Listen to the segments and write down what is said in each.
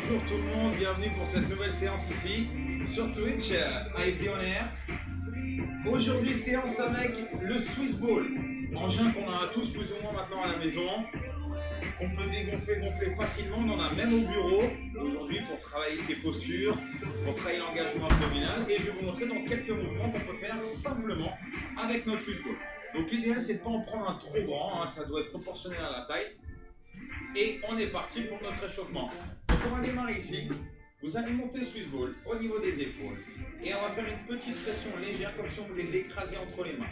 Bonjour tout le monde, bienvenue pour cette nouvelle séance ici sur Twitch, IFB On Air. Aujourd'hui séance avec le Swiss Ball, engin qu'on a tous plus ou moins maintenant à la maison, qu'on peut gonfler facilement, on en a même au bureau aujourd'hui pour travailler ses postures, pour travailler l'engagement abdominal, et je vais vous montrer dans quelques mouvements qu'on peut faire simplement avec notre Swiss Ball. Donc l'idéal c'est de ne pas en prendre un trop grand, hein, ça doit être proportionnel à la taille. Et on est parti pour notre échauffement. Donc on va démarrer ici. Vous allez monter le Swiss Ball au niveau des épaules. Et on va faire une petite pression légère comme si on voulait l'écraser entre les mains.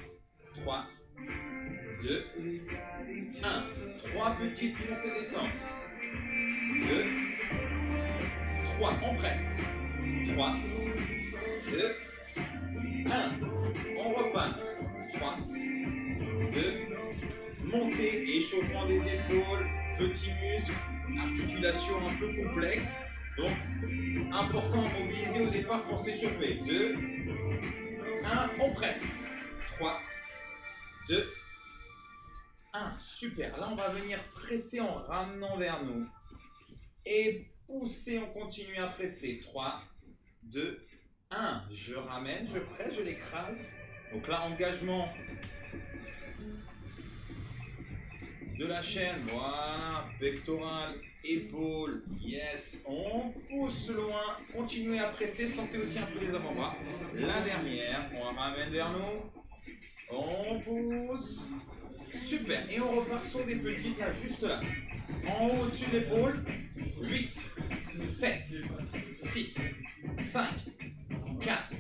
3, 2, 1. 3 petites montées descentes. 2, 3. On presse. 3, 2, 1. On repart. 3, 2, montée, échauffement des épaules, petits muscles, articulation un peu complexe. Donc, important à mobiliser au départ pour s'échauffer. 2, 1, on presse. 3, 2, 1. Super. Là, on va venir presser en ramenant vers nous. Et pousser, on continue à presser. 3, 2, 1. Je ramène, je presse, je l'écrase. Donc là, engagement de la chaîne, voilà, pectoral, épaule, yes, on pousse loin, continuez à presser, sentez aussi un peu les avant-bras. La dernière, on ramène vers nous, on pousse, super, et on repart sur des petites là, juste là, en haut au-dessus de l'épaule, 8, 7, 6, 5, 4,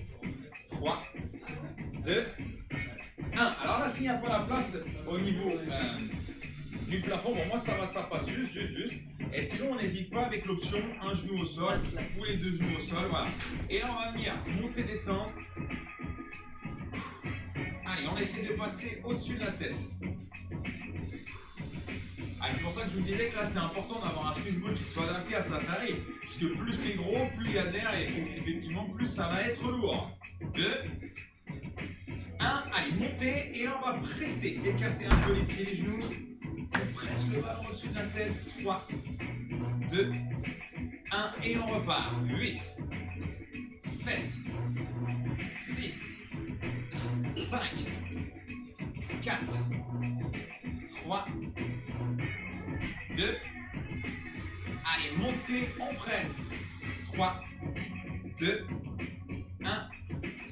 3, 2, 1. Alors là, s'il n'y a pas la place au niveau du plafond, bon moi ça va, ça passe juste. Et sinon on n'hésite pas avec l'option un genou au sol ou les deux genoux au sol, voilà. Et là on va venir monter, descendre. Allez, on essaie de passer au-dessus de la tête. Allez, c'est pour ça que je vous disais que là c'est important d'avoir un Swiss Ball qui soit adapté à sa taille, puisque plus c'est gros, plus il y a de l'air et effectivement plus ça va être lourd. 2, 1, allez, montez et là on va presser, écarter un peu les pieds, les genoux. On presse le ballon au-dessus de la tête. 3, 2, 1 et on repart. 8, 7, 6, 5, 4, 3, 2, allez, montez, on presse. 3, 2, 1.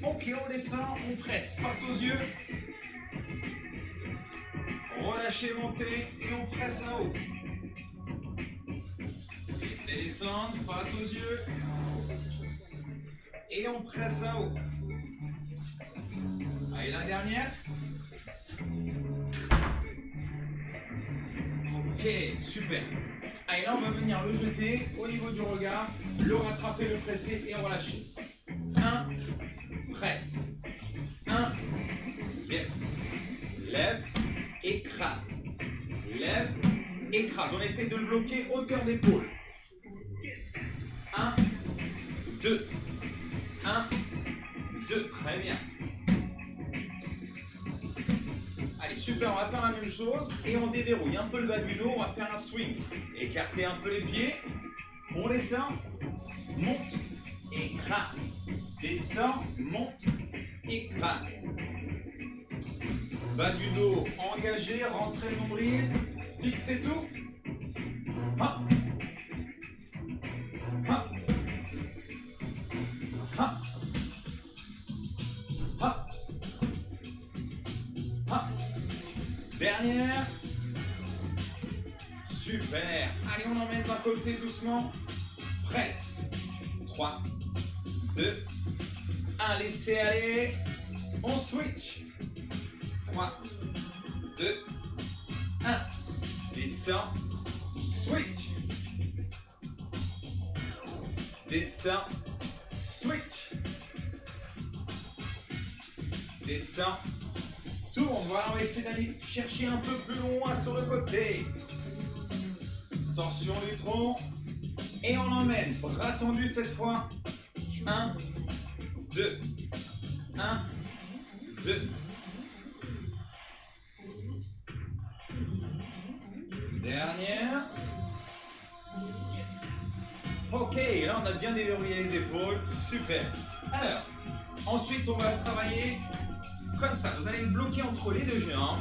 Ok, on descend, on presse, face aux yeux. Relâchez, montez et on presse là-haut. Laissez descendre, face aux yeux. Et on presse là-haut. Allez, la dernière. Ok, super. Allez, là on va venir le jeter au niveau du regard, le rattraper, le presser et relâcher. 1, presse. 1, yes. Lève. Écrase, lève, écrase. On essaie de le bloquer hauteur d'épaule. 1, 2, 1, 2, très bien. Allez, super, on va faire la même chose et on déverrouille un peu le bas du dos, on va faire un swing. Écartez un peu les pieds, on descend, monte, écrase. Descend, monte, écrase. Bas du dos engagé, rentrez le nombril, fixez tout. Ha. Ha. Ha. Ha. Ha. Dernière. Super. Allez, on emmène d'un côté doucement. Presse. 3, 2, 1. Laissez aller. On switch. 3, 2, 1. Descends, switch. Descends, switch. Descends, tourne. Voilà, on va essayer d'aller chercher un peu plus loin sur le côté. Tension du tronc. Et on emmène. Bras tendus cette fois. 1, 2, 1, 2. Dernière. Ok, bien déverrouiller les épaules. Super. Alors, ensuite, on va travailler comme ça. Vous allez le bloquer entre les deux jambes.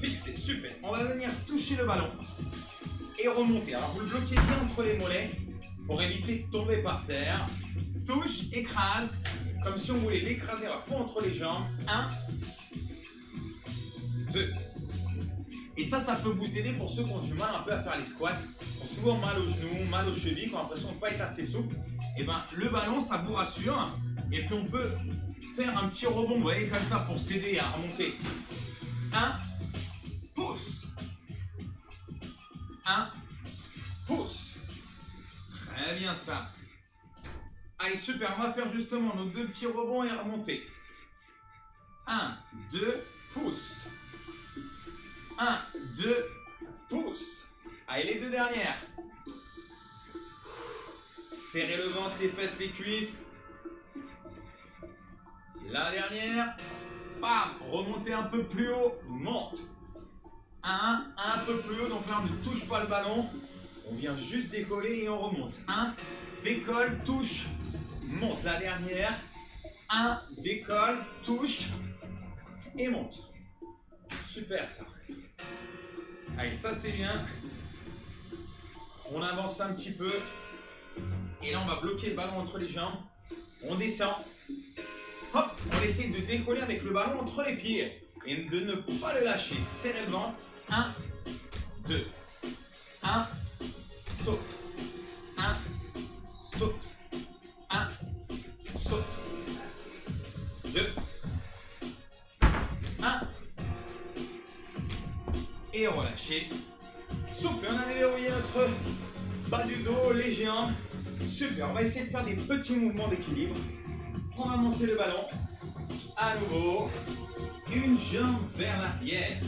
Fixé, super. On va venir toucher le ballon et remonter. Alors, vous le bloquez bien entre les mollets pour éviter de tomber par terre. Touche, écrase, comme si on voulait l'écraser à fond entre les jambes. 1, 2. Et ça peut vous aider pour ceux qui ont du mal un peu à faire les squats, qui ont souvent mal aux genoux, mal aux chevilles, qui ont l'impression de ne pas être assez souple. Et ben le ballon, ça vous rassure. Et puis on peut faire un petit rebond, vous voyez, comme ça, pour s'aider à remonter. 1, pouce. 1, pouce. Très bien ça. Allez, super, on va faire justement nos 2 petits rebonds et remonter. 1, 2, pouce. 1, 2, pouce. Allez, les 2 dernières. Serrez le ventre, les fesses, les cuisses. La dernière. Bam, remontez un peu plus haut, monte. Un peu plus haut, donc là on ne touche pas le ballon. On vient juste décoller et on remonte. 1, décolle, touche, monte. La dernière. 1, décolle, touche et monte. Super ça. Allez, ça c'est bien. On avance un petit peu. Et là, on va bloquer le ballon entre les jambes. On descend. Hop, on essaie de décoller avec le ballon entre les pieds. Et de ne pas le lâcher. Serrez le ventre. 1, 2. 1, saute. 1, saute. 1, saute. 2. 1. Et relâchez. Souffle, on a déverrouillé notre bas du dos, les jambes. Super, on va essayer de faire des petits mouvements d'équilibre. On va monter le ballon. À nouveau, une jambe vers l'arrière.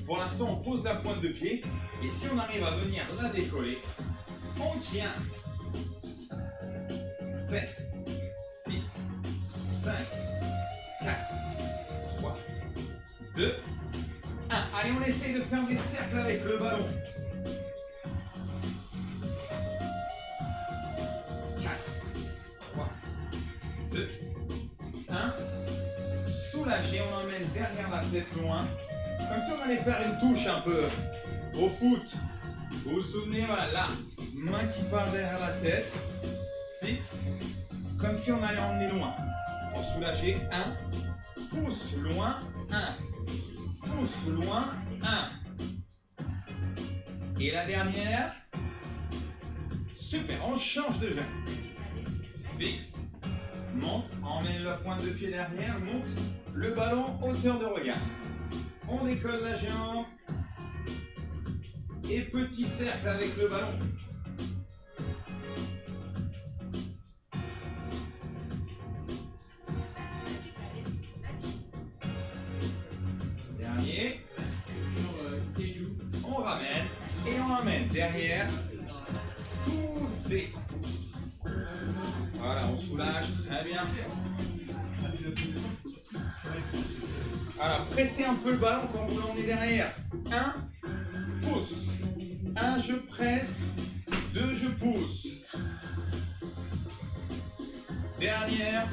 Pour l'instant, on pose la pointe de pied. Et si on arrive à venir la décoller, on tient. 7, 6, 5, 4, 3, 2, 1. Allez, on essaye de faire des cercles avec le ballon. 4, 3, 2, 1. Soulagé, on emmène derrière la tête loin. Comme si on allait faire une touche un peu au foot. Vous vous souvenez, voilà, là, main qui part derrière la tête. Fixe. Comme si on allait emmener loin. Pour soulager, 1. Pousse loin, 1. Pousse loin, 1. Et la dernière. Super, on change de jambe. Fixe. Monte, emmène la pointe de pied derrière, monte le ballon, hauteur de regard. On décolle la jambe. Et petit cercle avec le ballon. Dernier. On ramène et on emmène derrière. Poussez. Voilà, on soulage. Très bien. Alors, pressez un peu le ballon quand vous l'emmenez derrière. 1, pousse. 1, je presse. 2, je pousse. Dernière.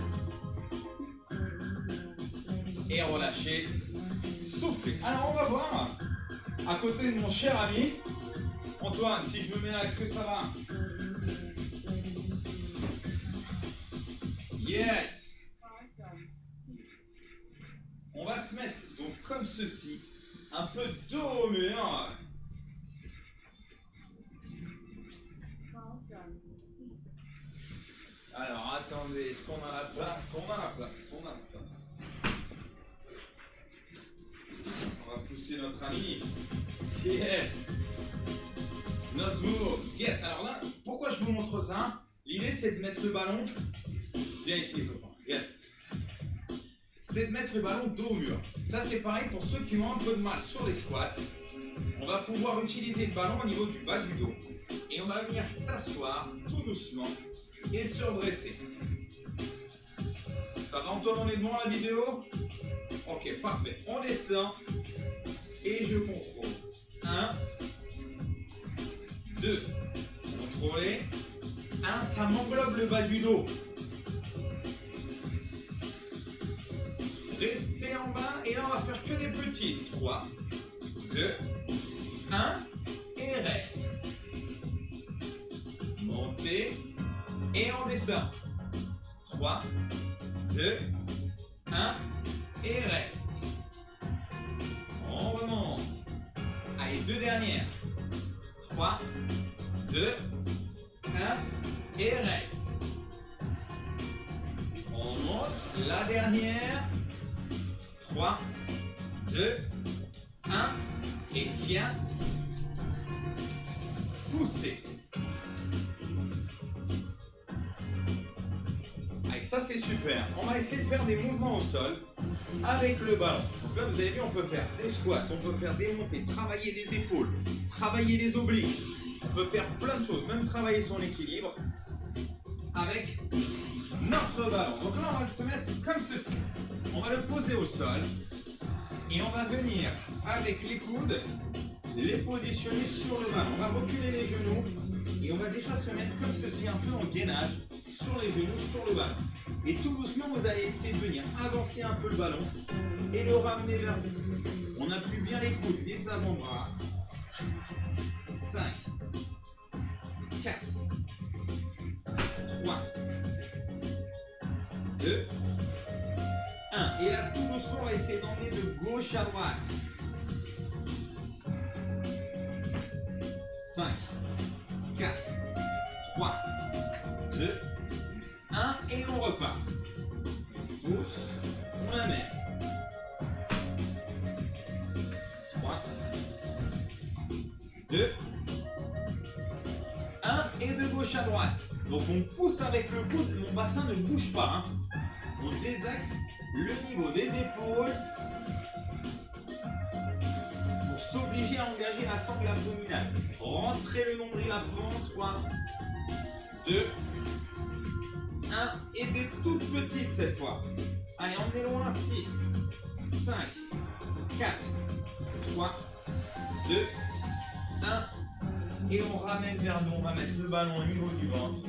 Et relâchez. Soufflez. Alors, on va voir. À côté de mon cher ami. Antoine, si je me mets là, est-ce que ça va? Yes. On va se mettre donc comme ceci, un peu dos au mur. Alors attendez, est-ce qu'on a la place? On a la place, on a la place. On va pousser notre ami. Yes. Notre move. Yes. Alors là, pourquoi je vous montre ça? L'idée c'est de mettre le ballon. Viens ici, copain. Yes. C'est de mettre le ballon dos au mur. Ça c'est pareil pour ceux qui ont un peu de mal sur les squats. On va pouvoir utiliser le ballon au niveau du bas du dos. Et on va venir s'asseoir tout doucement et se redresser. Ça va, Antoine, on est bon la vidéo? Ok, parfait. On descend et je contrôle. 1, 2, contrôler. 1, ça m'englobe le bas du dos. Restez en bas et là on va faire que des petites. 3, 2, 1 et reste. Montez et on descend. 3, 2, 1 et reste. On remonte. Allez, 2 dernières. 3, 2, 1 et reste. On monte. La dernière. 3, 2, 1 et tiens. Poussez. Avec ça c'est super. On va essayer de faire des mouvements au sol avec le ballon. Donc là vous avez vu, on peut faire des squats, on peut faire des montées, travailler les épaules, travailler les obliques. On peut faire plein de choses, même travailler son équilibre avec notre ballon. Donc là on va se mettre comme ceci. On va le poser au sol et on va venir avec les coudes les positionner sur le ballon. On va reculer les genoux et on va déjà se mettre comme ceci, un peu en gainage sur les genoux, sur le ballon. Et tout doucement vous allez essayer de venir avancer un peu le ballon et le ramener vers vous. On appuie bien les coudes, les avant-bras. 5, 4, 3, 2, 1. Et là, tout doucement, on va essayer d'emmener de gauche à droite. 5, 4, 3, 2, 1. Et on repart. On pousse, on la met. 3, 2, 1. Et de gauche à droite. Donc on pousse avec le coude, mon bassin ne bouge pas. On désaxe le niveau des épaules pour s'obliger à engager la sangle abdominale. Rentrez le nombril à fond. 3, 2, 1. Et des toutes petites cette fois. Allez, emmenez loin. 6, 5, 4, 3, 2, 1. Et on ramène vers nous. On va mettre le ballon au niveau du ventre.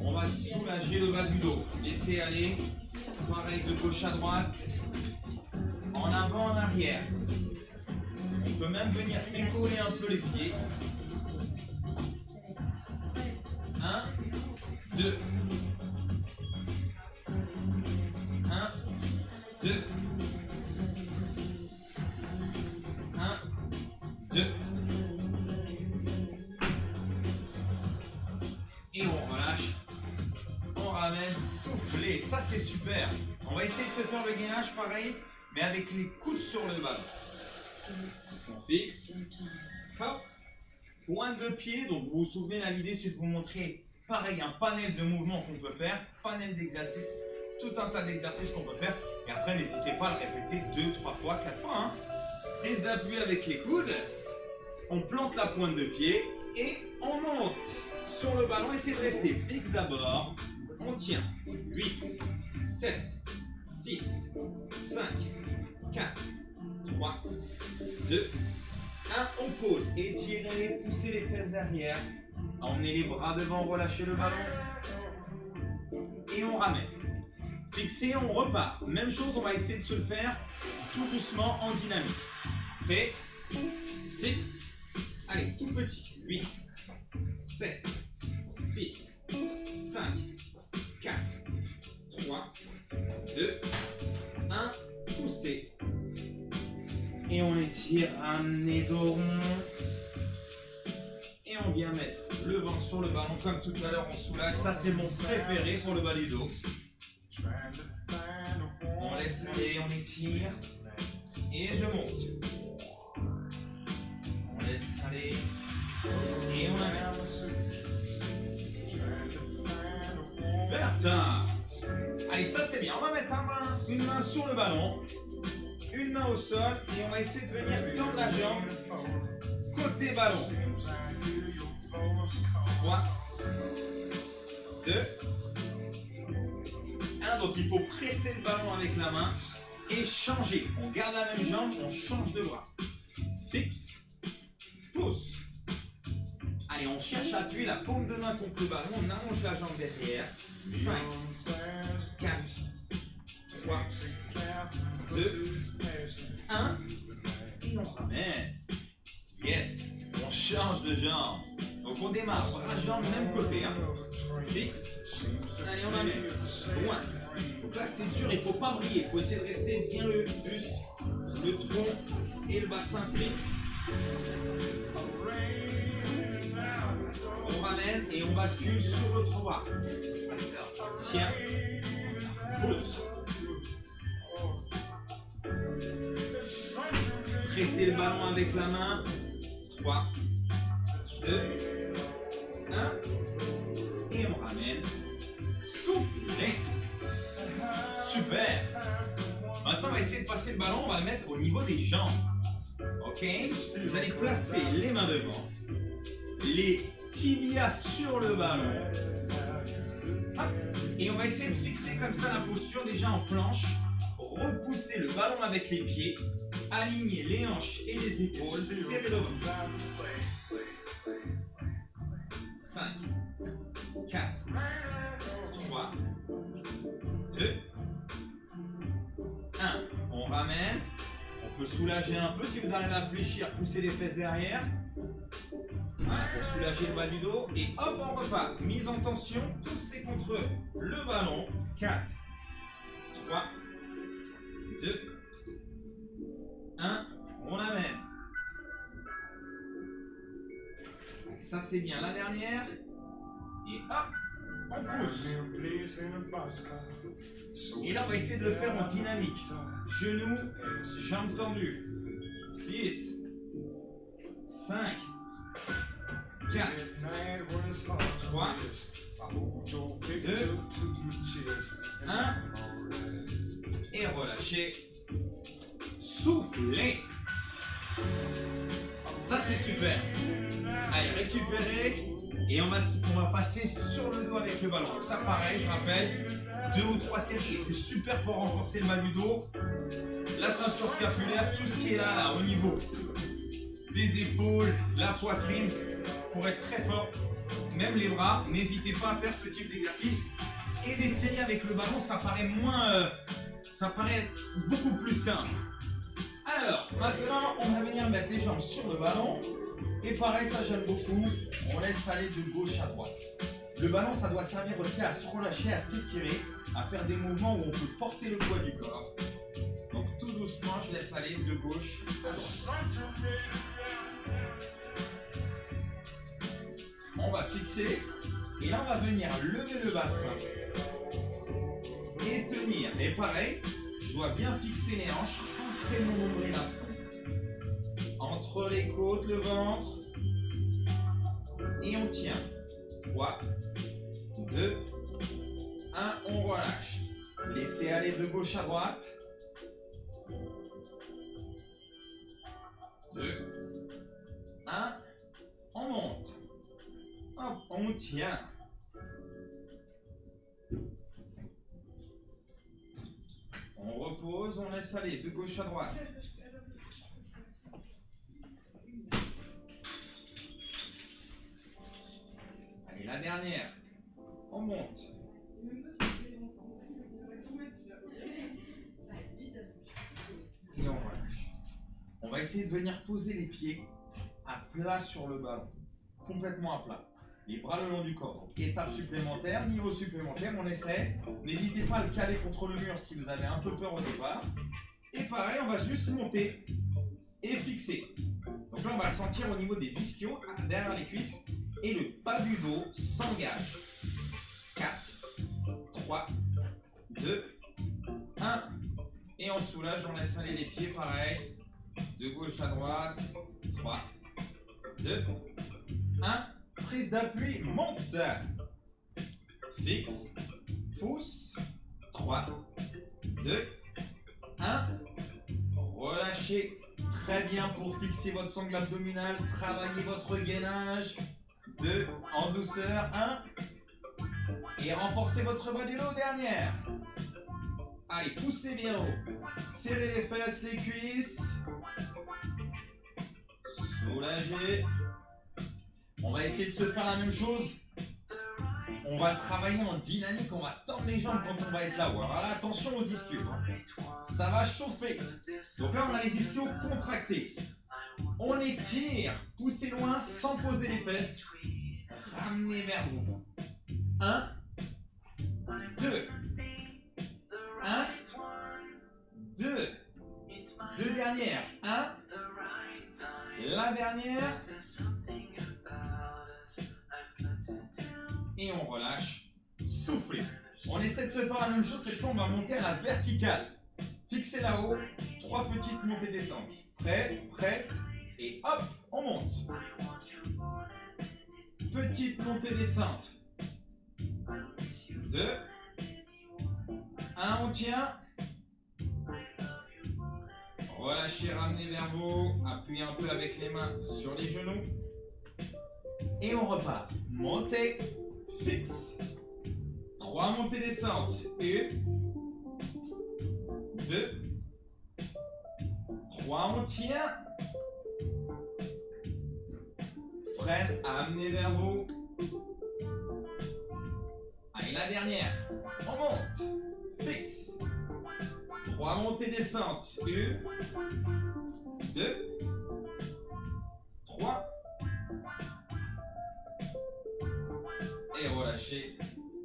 On va soulager le bas du dos. Laissez aller. Pareil de gauche à droite. En avant, en arrière. On peut même venir écoller un peu les pieds. 1, 2. 1, 2. 1, 2. Et on relâche. On ramène, souffler, ça c'est super. On va essayer de se faire le gainage pareil, mais avec les coudes sur le ballon. On fixe. Hop. Pointe de pied, donc vous vous souvenez là, l'idée c'est de vous montrer pareil un panel de mouvements qu'on peut faire, panel d'exercices, tout un tas d'exercices qu'on peut faire. Et après n'hésitez pas à le répéter 2, 3 fois, 4 fois. Hein. Prise d'appui avec les coudes. On plante la pointe de pied et on monte sur le ballon. Essayez de rester fixe d'abord. On tient. 8, 7, 6, 5, 4, 3, 2, 1. On pose. Étirez, poussez les fesses derrière. Emmenez les bras devant, relâchez le ballon. Et on ramène. Fixez, on repart. Même chose, on va essayer de se le faire tout doucement en dynamique. Prêt? Fixe. Allez, tout petit. 8, 7, 6, 5, 4, 3, 2, 1. Poussez. Et on étire, ramenez dos rond. Et on vient mettre le ventre sur le ballon comme tout à l'heure, on soulage. Ça c'est mon préféré pour le bas du dos. On laisse aller, on étire. Et je monte. On laisse aller. Et on amène. Super ça. Allez, ça c'est bien. On va mettre une main sur le ballon. Une main au sol. Et on va essayer de venir tendre la jambe. Côté ballon. 3, 2, 1. Donc il faut presser le ballon avec la main et changer. On garde la même jambe, on change de bras. Fixe, pousse. Allez, on cherche à appuyer la paume de main contre le ballon. On allonge la jambe derrière. 5, 4, 3, 2, 1. Et on ramène. Yes. On change de jambe. Donc on démarre. Bras, jambes, même côté. Hein. Fixe. Allez, on amène. Loin. Donc là, c'est dur. Il ne faut pas briller. Il faut essayer de rester bien le buste, le tronc et le bassin fixe. On ramène et on bascule sur l'autre bras. Tiens. Pousse. Pressez le ballon avec la main. 3, 2, 1. Et on ramène. Soufflez. Super. Maintenant, on va essayer de passer le ballon. On va le mettre au niveau des jambes. Ok. Vous allez placer les mains devant. Les tibias sur le ballon. Hop. Et on va essayer de fixer comme ça la posture déjà en planche. Repousser le ballon avec les pieds. Aligner les hanches et les épaules. Serrer le ventre. 5, 4, 3, 2, 1. On ramène. On peut soulager un peu si vous arrivez à fléchir. Pousser les fesses derrière. Voilà, pour soulager le bas du dos. Et hop, on repart. Mise en tension. Poussez contre le ballon. 4, 3, 2, 1. On amène. Ça, c'est bien. La dernière. Et hop, on pousse. Et là, on va essayer de le faire en dynamique. Genoux, jambes tendues. 6, 5, 4, 3, 2, 1. Et relâchez. Soufflez. Ça, c'est super. Allez, récupérez. Et on va passer sur le dos avec le ballon. Donc ça, pareil, je rappelle, 2 ou 3 séries. Et c'est super pour renforcer le bas du dos, la ceinture scapulaire, tout ce qui est là au niveau des épaules, la poitrine, pour être très fort. Même les bras, n'hésitez pas à faire ce type d'exercice. Et des séries avec le ballon, ça paraît ça paraît beaucoup plus simple. Alors, maintenant, on va venir mettre les jambes sur le ballon. Et pareil, ça j'aime beaucoup, on laisse aller de gauche à droite. Le ballon, ça doit servir aussi à se relâcher, à s'étirer, à faire des mouvements où on peut porter le poids du corps. Donc tout doucement, je laisse aller de gauche à droite. On va fixer, et là on va venir lever le bassin et tenir. Et pareil, je dois bien fixer les hanches, rentrer mon nombril à fond. Entre les côtes, le ventre. Et on tient. 3, 2, 1, on relâche. Laissez aller de gauche à droite. 2, 1, on monte. Hop, on tient. On repose, on laisse aller de gauche à droite. Allez, la dernière. On monte. Et on relâche. On va essayer de venir poser les pieds à plat sur le ballon. Complètement à plat. Les bras le long du corps. Donc, étape supplémentaire, niveau supplémentaire, on essaie. N'hésitez pas à le caler contre le mur si vous avez un peu peur au départ. Et pareil, on va juste monter et fixer. Donc là, on va le sentir au niveau des ischios, derrière les cuisses. Et le bas du dos s'engage. 4, 3, 2, 1. Et on soulage, on laisse aller les pieds, pareil. De gauche à droite. 3, 2, 1. Prise d'appui, monte. Fixe. Pousse. 3, 2, 1. Relâchez. Très bien pour fixer votre sangle abdominale. Travaillez votre gainage. 2, en douceur. 1. Et renforcez votre bas du dos, dernière. Allez, poussez bien haut. Serrez les fesses, les cuisses. Soulagez. On va essayer de se faire la même chose. On va travailler en dynamique, on va tendre les jambes quand on va être là. Voilà, attention aux ischios. Ça va chauffer. Donc là, on a les ischios contractés. On étire, poussez loin sans poser les fesses. Ramenez vers vous. 1, 2. 1, 2. Deux dernières. 1. La dernière. Et on relâche. Soufflez. On essaie de se faire la même chose. Cette fois, on va monter à la verticale. Fixez là-haut. 3 petites montées descentes. Prêt, prête. Et hop, on monte. Petite montée descente. 2. 1, on tient. Relâchez, ramenez vers vous. Appuyez un peu avec les mains sur les genoux. Et on repart. Montée, fixe. 3 montées descentes. 1, 2, 3, on tient. Freine, amenez vers vous. Allez, la dernière. On monte. Fixe. 3 montées descentes. 1, 2, 3. Et relâchez.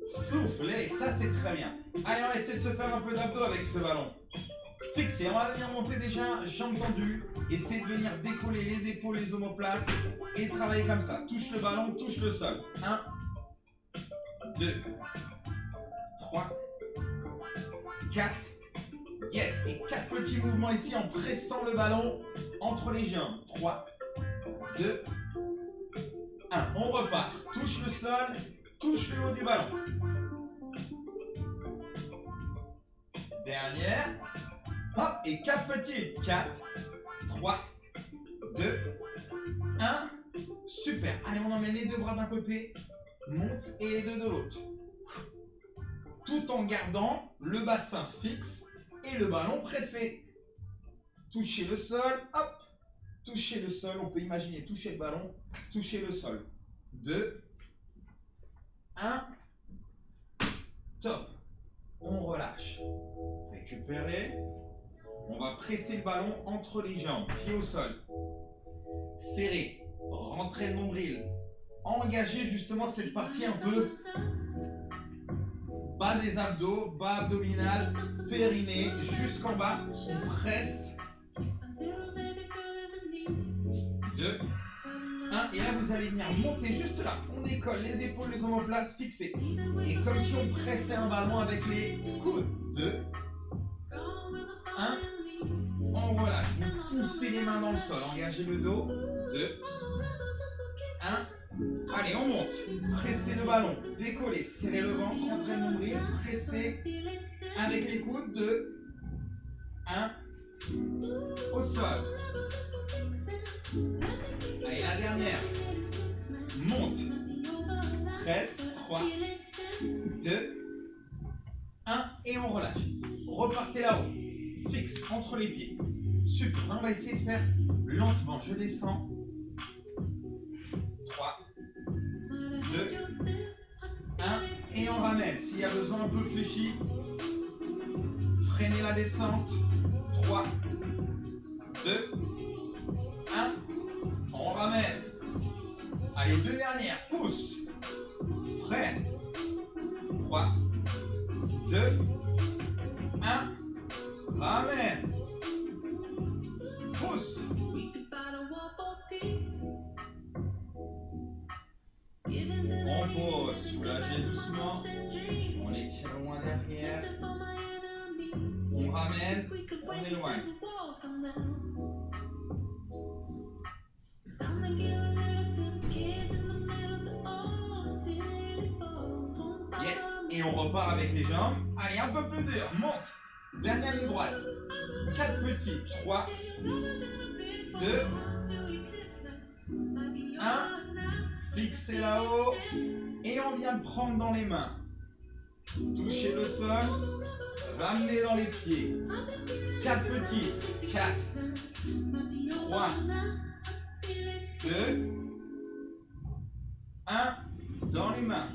Soufflez. Ça, c'est très bien. Allez, on va essayer de se faire un peu d'abdos avec ce ballon. Fixé. On va venir monter déjà, jambes tendues. Essayez de venir décoller les épaules, les omoplates. Et travailler comme ça. Touche le ballon, touche le sol. 1, 2, 3, 4. Yes. Et 4 petits mouvements ici en pressant le ballon entre les jambes. 3, 2, 1. On repart. Touche le sol, touche le haut du ballon. Dernière. Hop. Et 4 petits. 4, 3, 2, 1. Super. Allez, on emmène les 2 bras d'un côté. Monte et les 2 de l'autre. Tout en gardant le bassin fixe et le ballon pressé. Touchez le sol. Hop. Touchez le sol. On peut imaginer toucher le ballon. Toucher le sol. 2, 1. Top. On relâche. Récupérez. On va presser le ballon entre les jambes. Pied au sol. Serré. Rentrez le nombril. Engagez justement cette partie un peu bas des abdos, bas abdominal, périnée, jusqu'en bas. On presse. 2, 1. Et là, vous allez venir monter juste là. On décolle les épaules, les omoplates fixées. Et comme si on pressait un ballon avec les coudes. 2, 1. On relâche. Vous poussez les mains dans le sol. Engagez le dos. 2, 1. Allez, on monte. Pressez le ballon. Décollez. Serrez le ventre. Rentrez le nombril. Pressez avec les coudes. 2, 1. Au sol. Allez, la dernière. Monte. Presse. 3, 2, 1. Et on relâche. Repartez là-haut. Fixe entre les pieds. Super. On va essayer de faire lentement. Je descends. 3, 2, 1. Et on ramène. S'il y a besoin un peu fléchi, freinez la descente. 3, 2, 1. On ramène. Allez, 2 dernières. Pousse. Freine. 3, 2, 1. Ramène. Pousse. On pose. Soulagez doucement. On étire loin derrière. On ramène. On éloigne. Yes. Et on repart avec les jambes. Allez, un peu plus dur. Monte. Dernière ligne droite. 4 petits. 3, 2, 1. Fixez là-haut. Et on vient prendre dans les mains. Touchez le sol. Ramenez dans les pieds. 4 petits. 4, 3, 2, 1 dans les mains.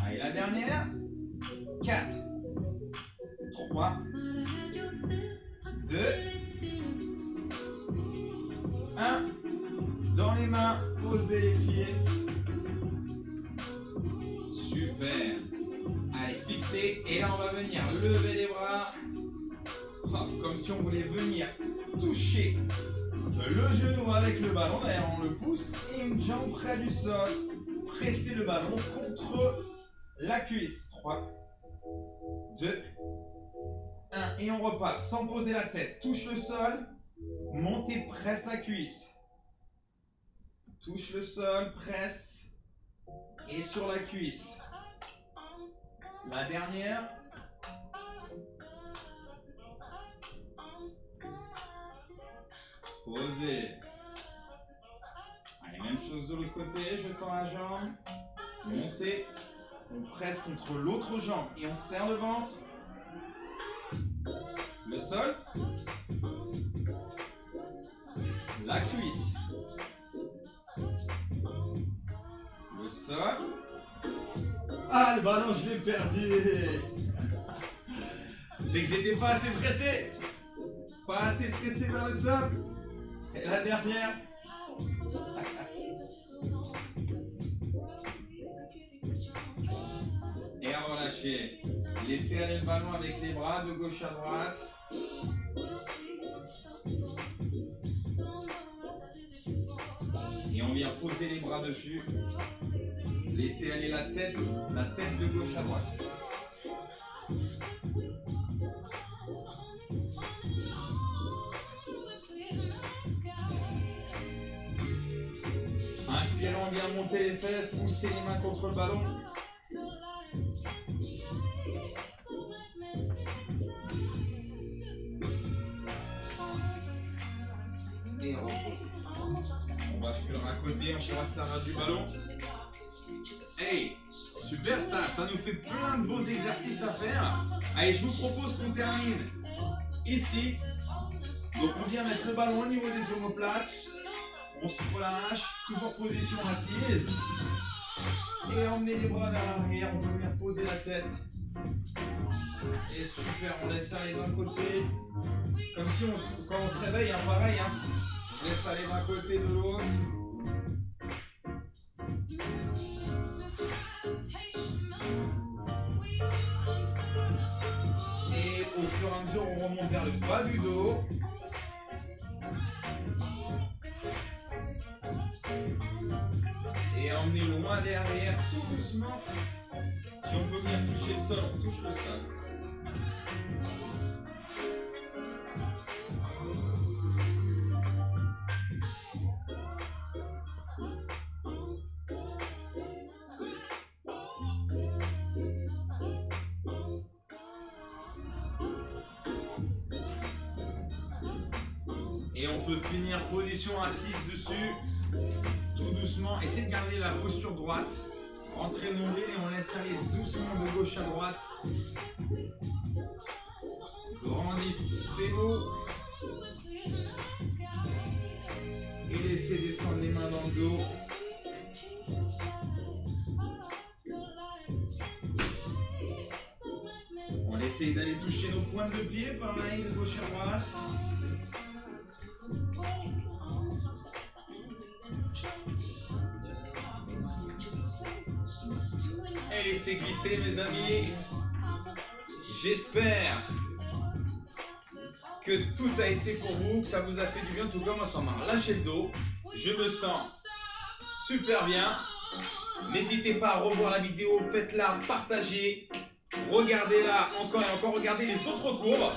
Allez, la dernière. 4, 3, 2, 1. Dans les mains, posez les pieds. Super. Allez, fixez. Et là, on va venir lever les bras. Hop, comme si on voulait venir toucher le genou avec le ballon. D'ailleurs, on le pousse. Et une jambe près du sol. Pressez le ballon contre la cuisse. 3, 2, 1. Et on repart sans poser la tête. Touche le sol. Montez, presse la cuisse. Touche le sol, presse. Et sur la cuisse. La dernière. Posez. Allez, même chose de l'autre côté. Je tends la jambe. Montez. On presse contre l'autre jambe. Et on serre le ventre. Le sol. La cuisse. Le sol. Ah, le ballon, je l'ai perdu. C'est que j'étais pas assez pressé. Pas assez pressé vers le sol. Et la dernière. Et on relâchez. Laissez aller le ballon avec les bras de gauche à droite. Et on vient poser les bras dessus. Laissez aller la tête de gauche à droite. Inspirons, bien monter les fesses, poussez les mains contre le ballon. Et on repose. On bascule d'un côté, on va se servir du ballon. Hey, super ça nous fait plein de beaux exercices à faire. Allez, je vous propose qu'on termine ici. Donc on vient mettre le ballon au niveau des omoplates. On se relâche, toujours position assise. Et on met les bras vers l'arrière, on peut venir poser la tête. Et super, on laisse aller d'un côté. Comme si quand on se réveille, hein, pareil. Hein. On laisse aller d'un côté de l'autre. Et au fur et à mesure, on remonte vers le bas du dos. Et emmener loin derrière, tout doucement. Si on peut bien toucher le sol, on touche le sol. Et on peut finir position assise dessus, tout doucement. Essayez de garder la posture droite. Rentrez le nombril et on laisse aller doucement de gauche à droite. Grandissez-vous. Et laissez descendre les mains dans le dos. On essaye d'aller toucher nos pointes de pied, pareil, de gauche à droite. Et laissez glisser, mes amis. J'espère que tout a été pour vous, que ça vous a fait du bien. Tout comme moi, ça m'a relâché le dos. Je me sens super bien. N'hésitez pas à revoir la vidéo, faites-la, partagez. Regardez-la encore et encore, regardez les autres cours.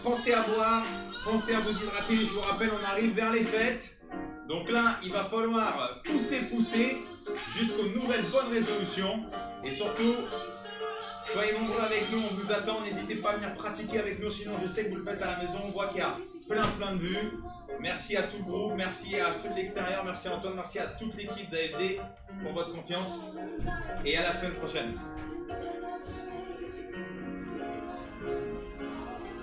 Pensez à boire, pensez à vous hydrater. Je vous rappelle, on arrive vers les fêtes. Donc là, il va falloir pousser jusqu'aux nouvelles bonnes résolutions. Et surtout, soyez nombreux avec nous, on vous attend. N'hésitez pas à venir pratiquer avec nous, sinon je sais que vous le faites à la maison. On voit qu'il y a plein de vues. Merci à tout le groupe, merci à ceux de l'extérieur, merci à Antoine, merci à toute l'équipe d'AFD pour votre confiance. Et à la semaine prochaine.